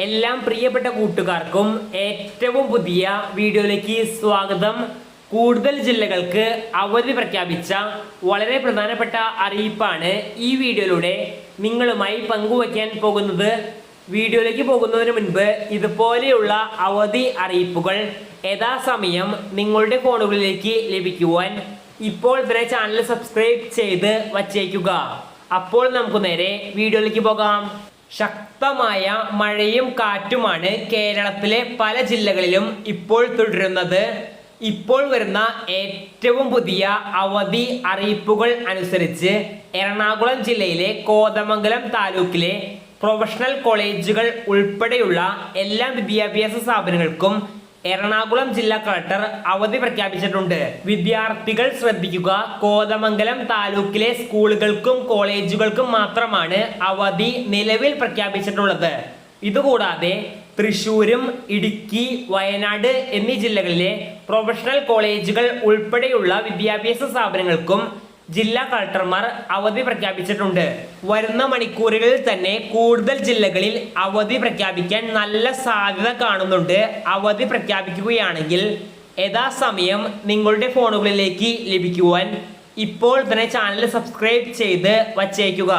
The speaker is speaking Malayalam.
എല്ലാം പ്രിയപ്പെട്ട കൂട്ടുകാർക്കും ഏറ്റവും പുതിയ വീഡിയോയിലേക്ക് സ്വാഗതം. കൂടുതൽ ജില്ലകൾക്ക് അവധി പ്രഖ്യാപിച്ച വളരെ പ്രധാനപ്പെട്ട അറിയിപ്പാണ് ഈ വീഡിയോയിലൂടെ നിങ്ങളുമായി പങ്കുവയ്ക്കാൻ പോകുന്നത്. വീഡിയോയിലേക്ക് പോകുന്നതിന് മുൻപ് ഇതുപോലെയുള്ള അവധി അറിയിപ്പുകൾ യഥാസമയം നിങ്ങളുടെ ഫോണുകളിലേക്ക് ലഭിക്കുവാൻ ഇപ്പോൾ തന്നെ ചാനൽ സബ്സ്ക്രൈബ് ചെയ്ത് വച്ചേക്കുക. അപ്പോൾ നമുക്ക് നേരെ വീഡിയോയിലേക്ക് പോകാം. ശക്തമായ മഴയും കാറ്റുമാണ് കേരളത്തിലെ പല ജില്ലകളിലും ഇപ്പോൾ തുടരുന്നത്. ഇപ്പോൾ വരുന്ന ഏറ്റവും പുതിയ അവധി അറിയിപ്പുകൾ അനുസരിച്ച് എറണാകുളം ജില്ലയിലെ കോതമംഗലം താലൂക്കിലെ പ്രൊഫഷണൽ കോളേജുകൾ ഉൾപ്പെടെയുള്ള എല്ലാ വിദ്യാഭ്യാസ സ്ഥാപനങ്ങൾക്കും എറണാകുളം ജില്ലാ കളക്ടർ അവധി പ്രഖ്യാപിച്ചിട്ടുണ്ട്. വിദ്യാർത്ഥികൾ ശ്രദ്ധിക്കുക, കോതമംഗലം താലൂക്കിലെ സ്കൂളുകൾക്കും കോളേജുകൾക്കും മാത്രമാണ് അവധി നിലവിൽ പ്രഖ്യാപിച്ചിട്ടുള്ളത്. ഇതുകൂടാതെ തൃശ്ശൂരും ഇടുക്കി, വയനാട് എന്നീ ജില്ലകളിലെ പ്രൊഫഷണൽ കോളേജുകൾ ഉൾപ്പെടെയുള്ള വിദ്യാഭ്യാസ സ്ഥാപനങ്ങൾക്കും ജില്ലാ കളക്ടർമാർ അവധി പ്രഖ്യാപിച്ചിട്ടുണ്ട്. വരുന്ന മണിക്കൂറുകളിൽ തന്നെ കൂടുതൽ ജില്ലകളിൽ അവധി പ്രഖ്യാപിക്കാൻ നല്ല സാധ്യത കാണുന്നുണ്ട്. അവധി പ്രഖ്യാപിക്കുകയാണെങ്കിൽ യഥാസമയം നിങ്ങളുടെ ഫോണുകളിലേക്ക് ലഭിക്കുവാൻ ഇപ്പോൾ തന്നെ ചാനൽ സബ്സ്ക്രൈബ് ചെയ്ത് വച്ചേക്കുക.